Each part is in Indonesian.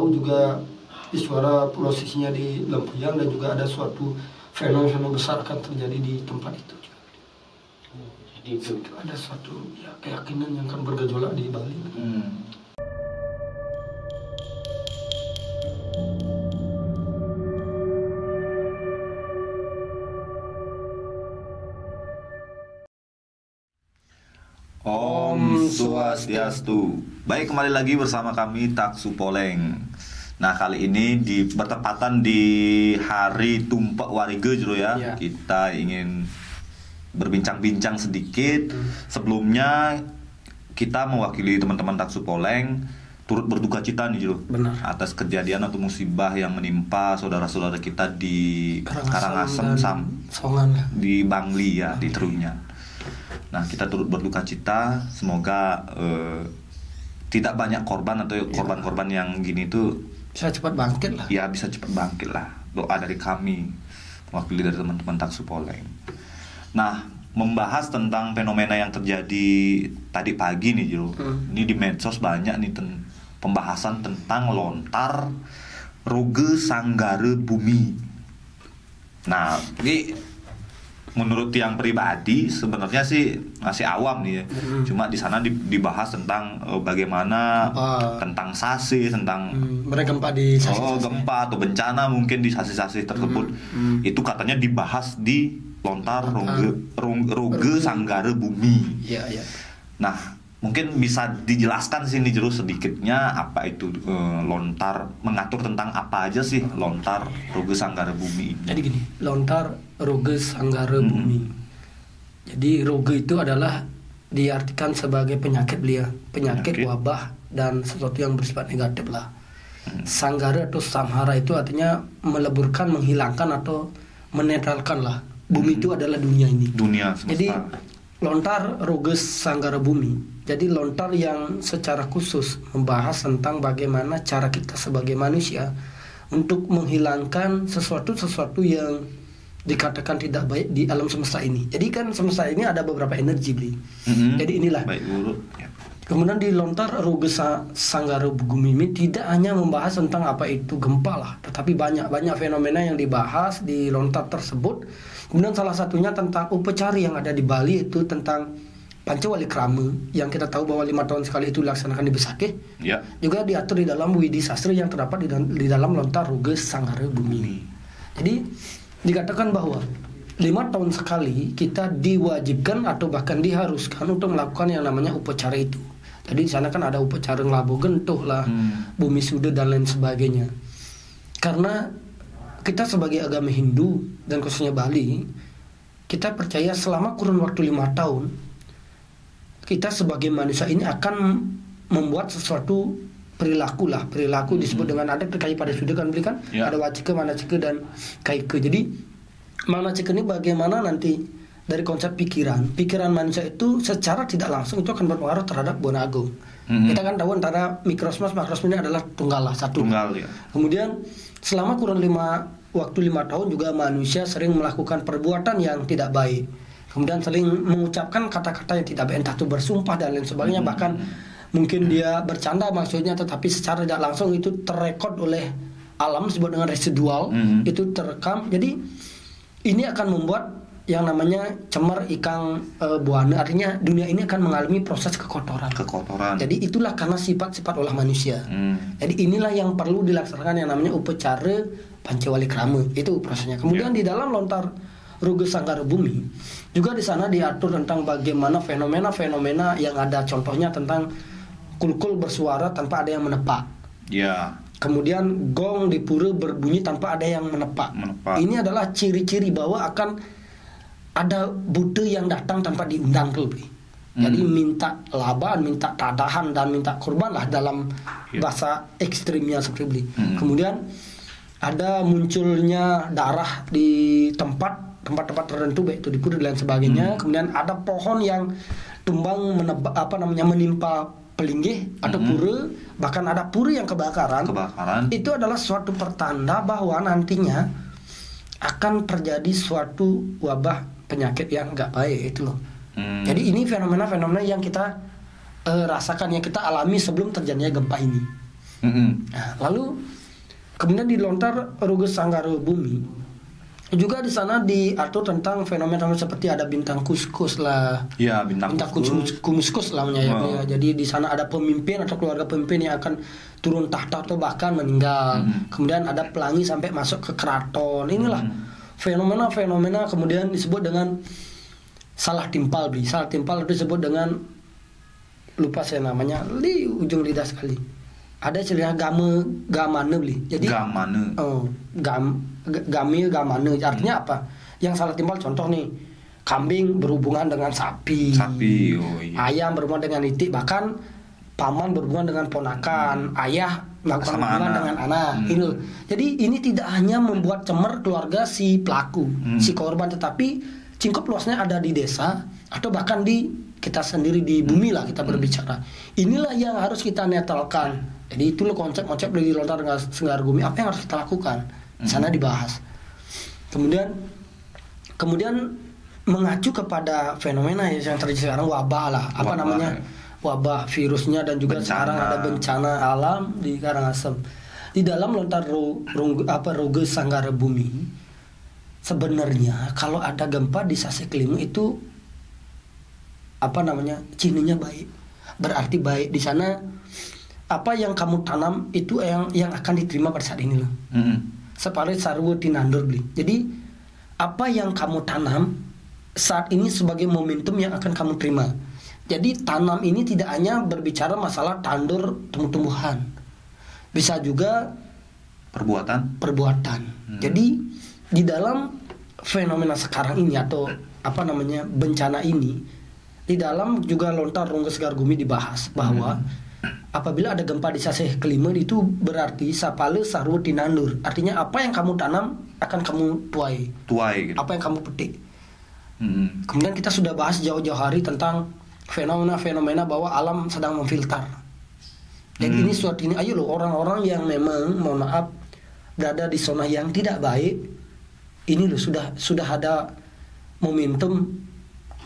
tahu juga suara posisinya di Lempuyang dan juga ada suatu fenomena besar akan terjadi di tempat itu. Jadi itu ada suatu ya, keyakinan yang akan bergejolak di Bali. Om Swastiastu. Baik, kembali lagi bersama kami Taksu Poleng. Nah, kali ini bertepatan di hari Tumpak Warige Jero ya. Kita ingin berbincang-bincang sedikit. Sebelumnya kita mewakili teman-teman Taksu Poleng turut berduka cita nih Jero. Benar. Atas kejadian atau musibah yang menimpa saudara-saudara kita di Karangasem Songan di Bangli ya, di Trunya. Nah, kita turut berduka cita. Semoga tidak banyak korban atau korban-korban yang gini tuh bisa cepat bangkit lah. Ya, bisa cepat bangkit lah. Doa dari kami, mewakili dari teman-teman Taksu Poleng. Nah, membahas tentang fenomena yang terjadi tadi pagi nih, Jero. Ini di medsos banyak nih pembahasan tentang lontar roge sanggara bumi. Nah, ini menurut yang pribadi sebenarnya sih masih awam nih ya. Cuma di sana dibahas tentang bagaimana tentang sasi, tentang gempa di sasi-sasi. Gempa atau bencana mungkin di sasi-sasi tersebut. Itu katanya dibahas di lontar roge sanggara bumi. Iya. Nah, mungkin bisa dijelaskan sini Jero sedikitnya apa itu lontar, mengatur tentang apa aja sih lontar roge sanggara bumi ini. Jadi gini, lontar roge sanggara bumi. Jadi roge itu adalah diartikan sebagai penyakit wabah dan sesuatu yang bersifat negatif lah. Sanggara atau samhara itu artinya meleburkan, menghilangkan atau menetralkan lah. Bumi itu adalah dunia ini. Dunia semesta. Jadi lontar roge sanggara bumi. Jadi lontar yang secara khusus membahas tentang bagaimana cara kita sebagai manusia untuk menghilangkan sesuatu yang dikatakan tidak baik di alam semesta ini. Jadi kan semesta ini ada beberapa energi, Bli. Jadi inilah. Baik buruk. Ya. Kemudian di lontar roge sanggara bumi ini tidak hanya membahas tentang apa itu gempa lah, tetapi banyak fenomena yang dibahas di lontar tersebut. Kemudian salah satunya tentang upacara yang ada di Bali, itu tentang Pancawali Krama yang kita tahu bahwa 5 tahun sekali itu dilaksanakan di Besakeh. Ya. Juga diatur di dalam Widi Sastra yang terdapat di dalam lontar roge sanggara bumi. Jadi dikatakan bahwa 5 tahun sekali kita diwajibkan atau bahkan diharuskan untuk melakukan yang namanya upacara itu. Jadi di sana kan ada upacara ngelabu gentuh lah, bumi suda dan lain sebagainya. Karena kita sebagai agama Hindu dan khususnya Bali, kita percaya selama kurun waktu 5 tahun kita sebagai manusia ini akan membuat sesuatu perilaku disebut dengan adat terkait pada sudah kan beli kan ada wacike, manacike dan kaike. Jadi manacike ini bagaimana nanti dari konsep pikiran manusia itu secara tidak langsung itu akan berpengaruh terhadap Buana Agung. Kita kan tahu antara mikrosmas ini adalah tunggal lah, satu. Tunggal ya. Kemudian selama kurun 5 tahun juga manusia sering melakukan perbuatan yang tidak baik. Kemudian sering mengucapkan kata-kata yang tidak baik, entah itu bersumpah dan lain sebagainya. Bahkan mungkin dia bercanda maksudnya, tetapi secara tidak langsung itu terrekod oleh alam, disebut dengan residual, itu terekam. Jadi ini akan membuat yang namanya cemar ikang buana, artinya dunia ini akan mengalami proses kekotoran. Jadi itulah karena sifat-sifat olah manusia. Jadi inilah yang perlu dilaksanakan yang namanya upacara Pancawali Krama, itu prosesnya. Kemudian di dalam lontar roge sanggara bumi juga di sana diatur tentang bagaimana fenomena yang ada, contohnya tentang kulkul bersuara tanpa ada yang menepak. Ya. Kemudian gong di pura berbunyi tanpa ada yang menepak. Ini adalah ciri-ciri bahwa akan ada Buddha yang datang tanpa diundang tuh. Jadi minta laban, minta tadahan dan minta kurban lah dalam bahasa ekstrimnya seperti ini. Kemudian ada munculnya darah di tempat tertentu, baik itu di pura dan sebagainya. Kemudian ada pohon yang tumbang menimpa pelinggih atau pura, bahkan ada pura yang kebakaran. Itu adalah suatu pertanda bahwa nantinya akan terjadi suatu wabah penyakit yang nggak baik itu loh. Jadi ini fenomena yang kita rasakan, yang kita alami sebelum terjadinya gempa ini. Nah, lalu kemudian di Lontar Ruges Sanggara Bumi juga di sana diatur tentang fenomena seperti ada bintang kuskus lah. Ya, bintang kuskus lah menyayapnya. Jadi di sana ada pemimpin atau keluarga pemimpin yang akan turun tahta atau bahkan meninggal. Kemudian ada pelangi sampai masuk ke keraton. Inilah fenomena-fenomena kemudian disebut dengan salah timpal, Bli. Salah timpal itu disebut dengan, lupa saya namanya, di ujung lidah sekali. Ada istilah gamane, Bli. Jadi gamane. Gamane artinya apa? Yang salah timpal contoh nih, kambing berhubungan dengan sapi. Oh iya. Ayam berhubungan dengan itik, bahkan paman berhubungan dengan ponakan, ayah melakukan hubungan dengan anak. Ini. Jadi ini tidak hanya membuat cemer keluarga si pelaku, si korban, tetapi cingkup luasnya ada di desa atau bahkan di kita sendiri di bumi lah kita berbicara. Inilah yang harus kita netralkan. Jadi itu loh konsep-konsep dari Lontar Sanggara Bumi, apa yang harus kita lakukan. Di sana dibahas. Kemudian mengacu kepada fenomena yang terjadi sekarang, wabah lah, wabah virusnya, dan juga sekarang ada bencana alam di Karangasem. Di dalam Lontar Ruges Sanggara Bumi, sebenarnya kalau ada gempa di Sasekelima itu cininya baik. Berarti baik di sana. Apa yang kamu tanam itu yang akan diterima pada saat ini loh. Separit sarwo tinandur, Bli. Jadi apa yang kamu tanam saat ini sebagai momentum yang akan kamu terima. Jadi tanam ini tidak hanya berbicara masalah tandur tumbuh-tumbuhan, bisa juga perbuatan. Jadi di dalam fenomena sekarang ini atau bencana ini, di dalam juga Lontar Ruges Sanggara Bumi dibahas bahwa apabila ada gempa di Sasekelima itu berarti sapale sarwo tinandur. Artinya apa yang kamu tanam akan kamu tuai gitu. Apa yang kamu petik. Kemudian kita sudah bahas jauh-jauh hari tentang fenomena-fenomena bahwa alam sedang memfilter. Dan ini ayo loh, orang-orang yang memang mohon maaf berada di zona yang tidak baik, ini loh sudah ada momentum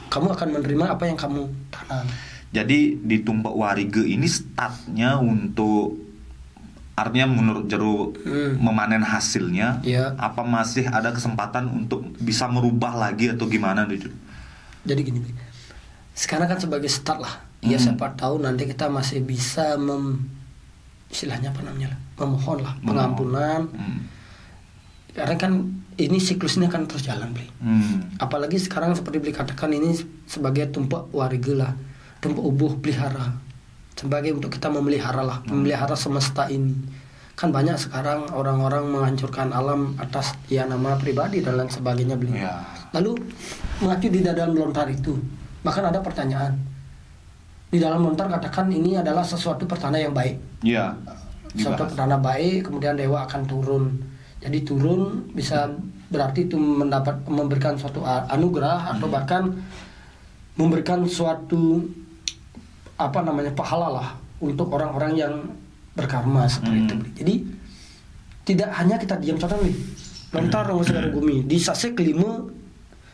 kamu akan menerima apa yang kamu tanam. Jadi di Tumpak Warige ini startnya untuk, artinya menurut Jero memanen hasilnya, apa masih ada kesempatan untuk bisa merubah lagi atau gimana gitu? Jadi gini, sekarang kan sebagai start lah. Ya siapa tahu nanti kita masih bisa memohon lah pengampunan. Karena kan ini siklusnya kan terus jalan, Bli. Apalagi sekarang seperti Bli katakan ini sebagai Tumpak Warige lah. Tumpak ubuh pelihara, sebagai untuk kita memelihara semesta ini. Kan banyak sekarang orang-orang menghancurkan alam atas nama pribadi dan lain sebagainya, Beli. Lalu mengacu di dalam Lontar itu, bahkan ada pertanyaan di dalam Lontar katakan ini adalah sesuatu pertanda yang baik. Suatu pertanda baik, kemudian dewa akan turun. Jadi turun bisa berarti itu memberikan suatu anugerah atau bahkan memberikan suatu pahala lah untuk orang-orang yang berkarma seperti itu. Jadi tidak hanya kita diam, contoh nih Lontar Ruges Sanggara Bumi di Sasekelima,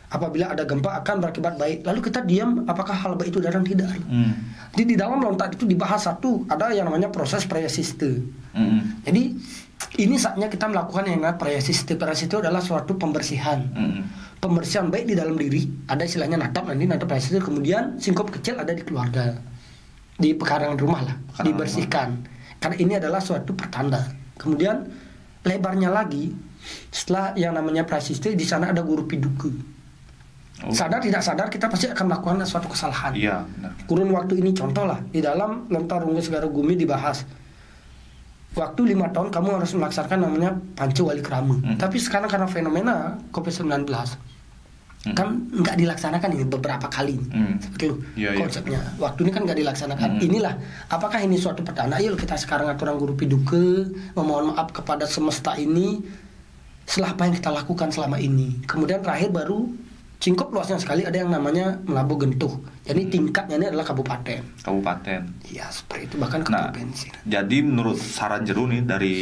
apabila ada gempa akan berakibat baik, lalu kita diam, apakah hal baik itu datang? Tidak. Jadi di dalam Lontar itu dibahas ada yang namanya proses prayasiste. Jadi ini saatnya kita melakukan yang namanya prayasiste. Prayasiste adalah suatu pembersihan. Pembersihan baik di dalam diri, ada istilahnya natap prayasiste, kemudian singkup kecil ada di keluarga, di pekarangan rumah lah, dibersihkan. Karena ini adalah suatu pertanda. Kemudian lebarnya lagi, setelah yang namanya prayasiste, di sana ada guru piduka. Sadar tidak sadar kita pasti akan melakukan suatu kesalahan. Kurun waktu ini contoh lah, di dalam Lontar Ruges Sanggara Bumi dibahas waktu 5 tahun kamu harus melaksanakan namanya Panca Wali Krama. Tapi sekarang karena fenomena COVID-19 kan nggak dilaksanakan ini beberapa kali. Seperti itu konsepnya. Waktu ini kan nggak dilaksanakan. Inilah apakah ini suatu pertanda? Ayo kita sekarang aturan guru piduka, memohon maaf kepada semesta ini setelah apa yang kita lakukan selama ini. Kemudian terakhir baru cingkup luasnya sekali ada yang namanya Melabu Gentuh. Jadi tingkatnya ini adalah kabupaten. Iya, seperti itu, bahkan ke provinsi. Jadi menurut saran Jero nih, dari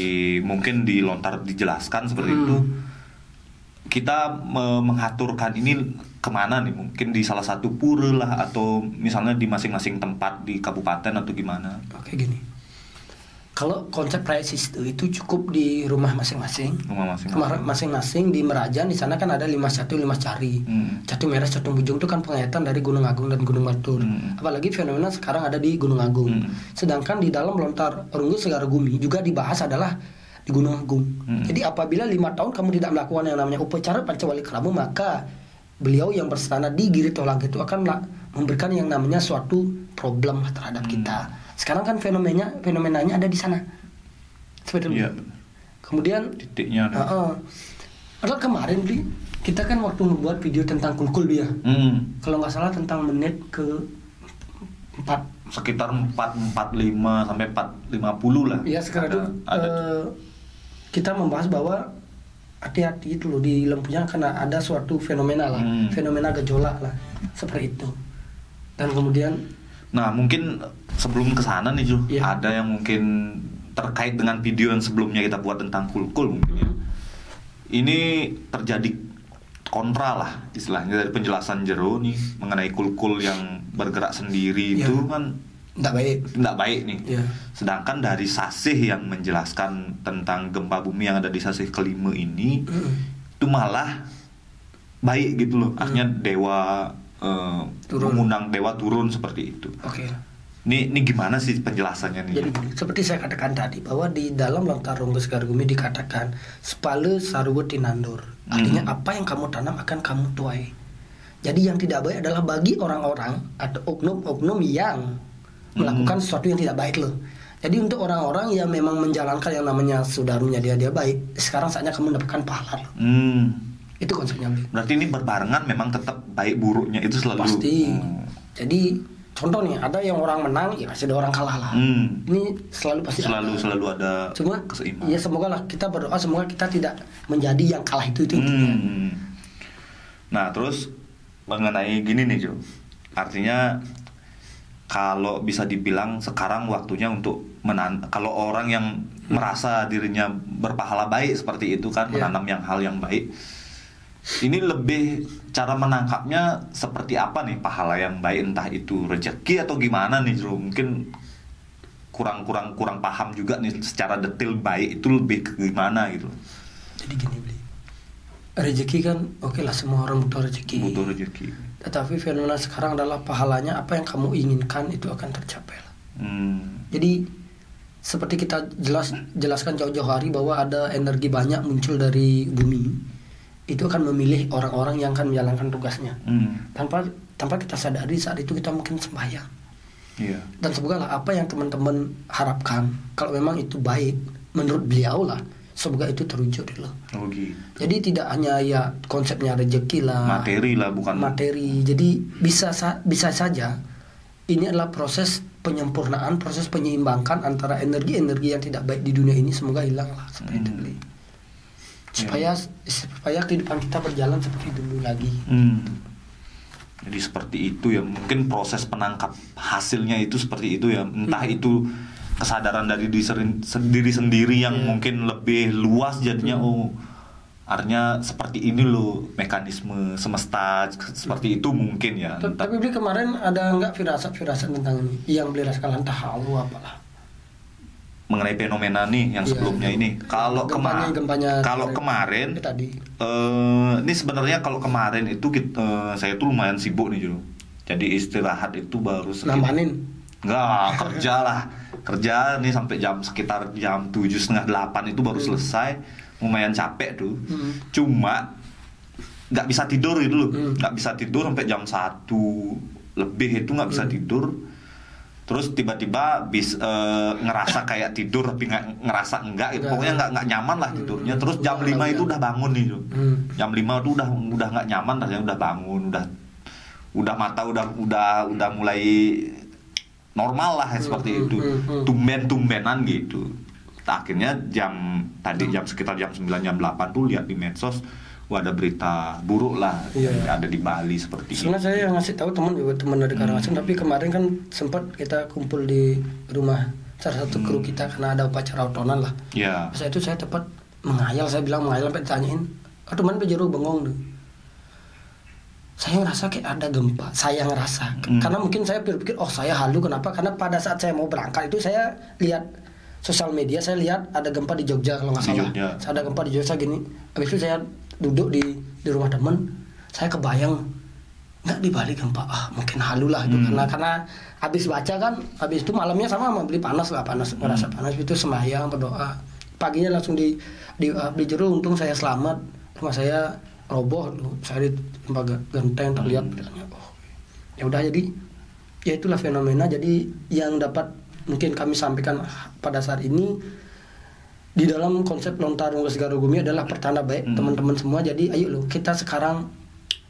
mungkin di Lontar dijelaskan seperti itu, kita mengaturkan ini kemana nih? Mungkin di salah satu pura lah, atau misalnya di masing-masing tempat di kabupaten atau gimana? Oke, gini. Kalau konsep krisis itu cukup di rumah masing-masing. Rumah masing-masing di Merajan, di sana kan ada 51 cari. Catu Merah, Catu Bujung itu kan pengaitan dari Gunung Agung dan Gunung Batur. Apalagi fenomena sekarang ada di Gunung Agung. Sedangkan di dalam lontar Runggu Segara Gumi juga dibahas adalah di Gunung Agung. Jadi apabila 5 tahun kamu tidak melakukan yang namanya upacara Pancawali Kerabu, maka beliau yang berstana di Giri Tolang itu akan memberikan yang namanya suatu problem terhadap kita. Sekarang kan fenomenanya ada di sana. Seperti itu. Kemudian titiknya. Padahal kemarin kita kan waktu membuat video tentang kulkul dia. Kalau nggak salah tentang menit ke 4 sekitar 445 sampai 450 lah. Iya, sekarang itu kita membahas bahwa hati-hati itu loh di lempunya karena ada suatu fenomena lah, fenomena gejolak lah, seperti itu. Dan kemudian mungkin sebelum ke sana nih ada yang mungkin terkait dengan video yang sebelumnya kita buat tentang kulkul mungkin ya. Ini terjadi kontra lah istilahnya dari penjelasan Jero nih mengenai kulkul yang bergerak sendiri itu kan tidak baik nih. Sedangkan dari Sasih yang menjelaskan tentang gempa bumi yang ada di Sasih kelima ini itu malah baik gitu loh. Artinya dewa mengundang dewa turun seperti itu. Ini gimana sih penjelasannya nih? Jadi seperti saya katakan tadi bahwa di dalam lontar Runggu Segara Gumi dikatakan Spale Sarwo Tinandur. Artinya apa yang kamu tanam akan kamu tuai. Jadi yang tidak baik adalah bagi orang-orang atau oknum-oknum yang melakukan sesuatu yang tidak baik loh. Jadi untuk orang-orang yang memang menjalankan yang namanya sudaranya dia baik, sekarang saatnya kamu mendapatkan pahala loh. Itu konsepnya. Berarti ini berbarengan memang tetap baik buruknya itu selalu. Pasti. Jadi contoh nih, ada yang orang menang, ya pasti ada orang kalah lah. Ini selalu pasti selalu ada keseimbangan. Ya semoga lah kita berdoa semoga kita tidak menjadi yang kalah itu. Nah terus mengenai gini nih Jo, artinya kalau bisa dibilang sekarang waktunya untuk kalau orang yang merasa dirinya berpahala baik seperti itu kan, menanam hal yang baik. Ini lebih cara menangkapnya seperti apa nih pahala yang baik, entah itu rezeki atau gimana nih Jero? Mungkin kurang paham juga nih secara detail baik itu lebih ke gimana gitu. Jadi gini Bli, rezeki kan oke lah, semua orang butuh rezeki. Tetapi fenomena sekarang adalah pahalanya apa yang kamu inginkan itu akan tercapai lah. Jadi seperti kita jelaskan jauh-jauh hari bahwa ada energi banyak muncul dari bumi. Itu akan memilih orang-orang yang akan menjalankan tugasnya. Tanpa kita sadari saat itu kita mungkin sembahyang. Dan semoga lah apa yang teman-teman harapkan, kalau memang itu baik menurut beliau lah, semoga itu terwujud loh. Gitu. Jadi tidak hanya ya konsepnya rezeki lah, materi lah, bukan materi. Jadi bisa saja ini adalah proses penyempurnaan, proses penyeimbangkan antara energi-energi yang tidak baik di dunia ini, semoga hilang lah seperti itu. Supaya kehidupan kita berjalan seperti dulu lagi. Jadi seperti itu ya, mungkin proses penangkap hasilnya itu seperti itu ya, entah itu kesadaran dari diri sendiri yang mungkin lebih luas jadinya. Artinya seperti ini loh mekanisme semesta, seperti itu mungkin ya. Tapi beli kemarin ada nggak firasat tentang ini yang beli rasakan tahu apalah mengenai fenomena nih yang sebelumnya ini. Kalau kemarin tadi. Ini sebenarnya kalau kemarin itu saya tuh lumayan sibuk nih Jero. Jadi istirahat itu baru namanin. Enggak, kerja nih sampai sekitar jam 7:30, 8 itu baru selesai. Lumayan capek tuh. Cuma nggak bisa tidur gitu loh. Nggak bisa tidur sampai jam 1 lebih itu nggak bisa tidur. Terus tiba-tiba ngerasa kayak tidur tapi ngerasa enggak gitu. Pokoknya nggak nyaman lah tidurnya. Terus jam 5 itu udah bangun nih tuh. Jam 5 itu udah nggak nyaman rasanya, udah bangun, udah mata udah mulai normal lah seperti itu. Tumbenan gitu. Akhirnya sekitar jam 9 jam 8 tuh lihat di medsos, ada berita buruk lah ada di Bali seperti itu. Sebenarnya saya ngasih tahu teman dari Karangasem, tapi kemarin kan sempat kita kumpul di rumah salah satu kru kita karena ada upacara otonan lah. Saya tepat menghayal, saya bilang menghayal sampai ditanyain, teman Jero bengong tuh. Saya ngerasa kayak ada gempa, karena mungkin saya pikir saya halu, kenapa? Karena pada saat saya mau berangkat itu saya lihat sosial media saya lihat ada gempa di Jogja kalau nggak Di salah. Jogja. Ada gempa di Jogja gini. Habis itu saya duduk di rumah temen, saya kebayang nggak di Bali gempa, mungkin halu lah itu karena habis baca kan, habis itu malamnya sama beli panas ngerasa panas itu sembahyang berdoa, paginya langsung di jero, untung saya selamat, rumah saya roboh, saya di lembaga genteng terlihat bilangnya, ya udah, jadi ya itulah fenomena. Jadi yang dapat mungkin kami sampaikan pada saat ini di dalam konsep lontar Rungge Sagara Bumi adalah pertanda baik teman-teman semua. Jadi ayo loh kita sekarang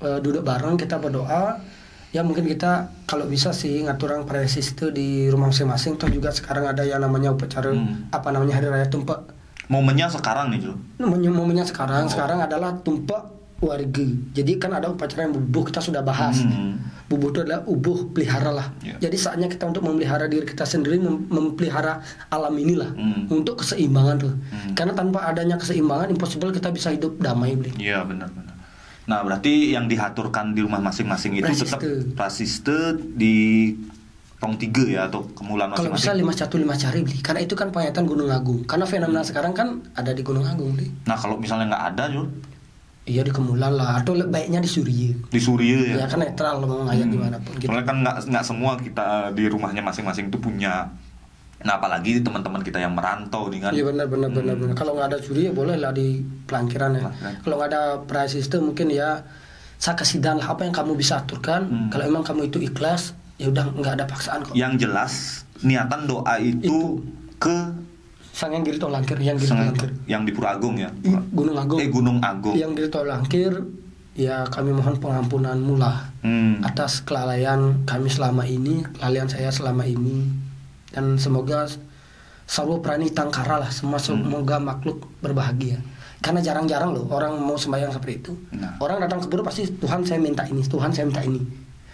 duduk bareng, kita berdoa. Ya mungkin kita kalau bisa sih ngatur orang presis itu di rumah masing-masing. Toh juga sekarang ada yang namanya upacara Hari Raya Tumpek. Momennya sekarang nih, Jo. Momennya sekarang adalah Tumpek Wargi. Jadi kan ada upacara yang bubuh, kita sudah bahas. Bubuh itu adalah ubuh, pelihara lah. Jadi saatnya kita untuk memelihara diri kita sendiri, memelihara alam inilah untuk keseimbangan tuh. Karena tanpa adanya keseimbangan impossible kita bisa hidup damai, Bli. Iya, benar-benar. Nah, berarti yang diaturkan di rumah masing-masing itu tetap prasiste di Tong 3 ya, atau kemulan masing-masing. Kalau bisa 51 5 cari, Bli. Karena itu kan penyataan Gunung Agung. Karena fenomena sekarang kan ada di Gunung Agung, Bli. Nah, kalau misalnya nggak ada, Jo? Iya di Kemulan lah, atau baiknya di Surya. Di Surya ya. Ya kan netral mau ngayat dimanapun. Gitu. Soalnya kan nggak semua kita di rumahnya masing-masing itu punya. Nah, apalagi teman-teman kita yang merantau nih kan. Iya benar. Kalau nggak ada Surya boleh lah di pelangkiran ya. Kalau nggak ada prasiste mungkin ya sakasidan lah, apa yang kamu bisa aturkan. Kalau emang kamu itu ikhlas, ya udah nggak ada paksaan kok. Yang jelas niatan doa itu ke Sang yang Girito Langkir, yang di Pura Agung ya. Gunung Agung. Gunung Agung. Yang Girito Langkir, ya kami mohon pengampunanmu lah atas kelalaian kami selama ini, kelalaian saya selama ini, dan semoga Sarwa Prani Tangkara lah, semoga makhluk berbahagia. Karena jarang-jarang loh orang mau sembahyang seperti itu. Nah. Orang datang ke buru pasti Tuhan saya minta ini, Tuhan saya minta ini.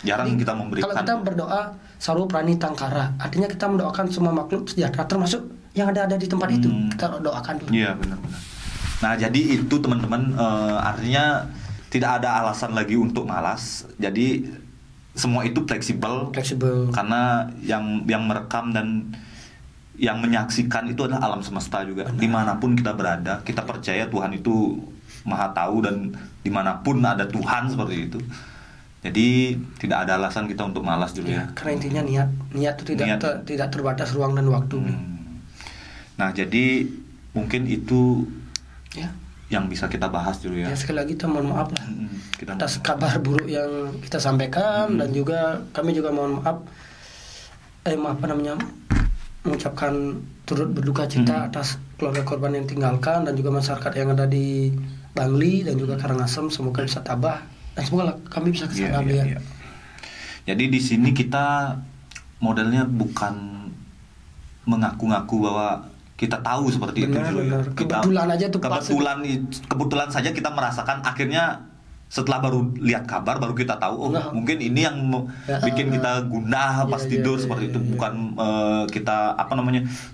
Jarang Jadi, kita memberikan. Kalau kita berdoa Sarwa Prani Tangkara, artinya kita mendoakan semua makhluk sejahtera, termasuk yang ada di tempat itu. Kita doakan dulu. Iya, benar-benar. Nah, jadi itu teman-teman, artinya tidak ada alasan lagi untuk malas. Jadi semua itu fleksibel. Karena yang merekam dan yang menyaksikan itu adalah alam semesta juga. Benar. Dimanapun kita berada, kita percaya Tuhan itu maha tahu, dan dimanapun ada Tuhan seperti itu. Jadi tidak ada alasan kita untuk malas dulu ya. Karena intinya niat itu tidak terbatas ruang dan waktu. Nah, jadi mungkin itu yang bisa kita bahas dulu ya. Sekali lagi kita mohon maaf lah atas kabar buruk yang kita sampaikan, dan juga kami juga mohon maaf mengucapkan turut berduka cita atas keluarga korban yang tinggalkan, dan juga masyarakat yang ada di Bangli dan juga Karangasem. Semoga bisa tabah dan semoga kami bisa kesana. Iya. Jadi di sini kita modelnya bukan mengaku-ngaku bahwa kita tahu seperti itu. Kebetulan aja tuh. Kebetulan saja kita merasakan, akhirnya setelah baru lihat kabar baru kita tahu mungkin ini yang bikin kita gundah pas tidur seperti itu. Bukan kita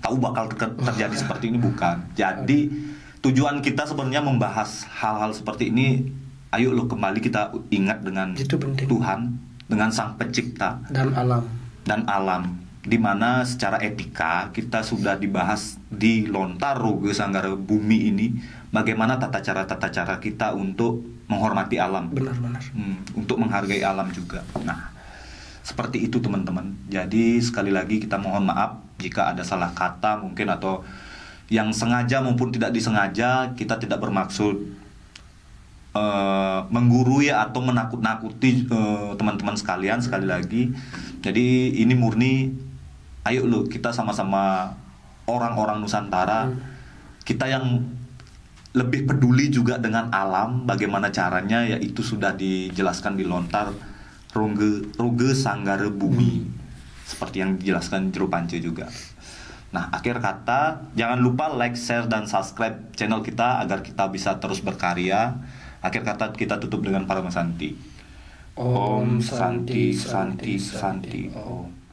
tahu bakal terjadi seperti ini, bukan. Jadi tujuan kita sebenarnya membahas hal-hal seperti ini. Ayo lo kembali kita ingat dengan Tuhan, dengan Sang Pencipta dan alam. Di mana secara etika kita sudah dibahas di Lontar Rungge Sagara Bumi ini, bagaimana tata cara kita untuk menghormati alam. Benar. Untuk menghargai alam juga. Nah, seperti itu teman-teman. Jadi sekali lagi kita mohon maaf jika ada salah kata mungkin, atau yang sengaja maupun tidak disengaja. Kita tidak bermaksud menggurui atau menakut-nakuti teman-teman sekalian. Sekali lagi, jadi ini murni, ayo lo kita sama-sama orang-orang Nusantara, kita yang lebih peduli juga dengan alam. Bagaimana caranya, yaitu sudah dijelaskan di Lontar Rungge Sagara Bumi, seperti yang dijelaskan Jero Pance juga. Nah, akhir kata, jangan lupa like, share, dan subscribe channel kita agar kita bisa terus berkarya. Akhir kata kita tutup dengan Paramasanti. Om Santi Santi Santi Om.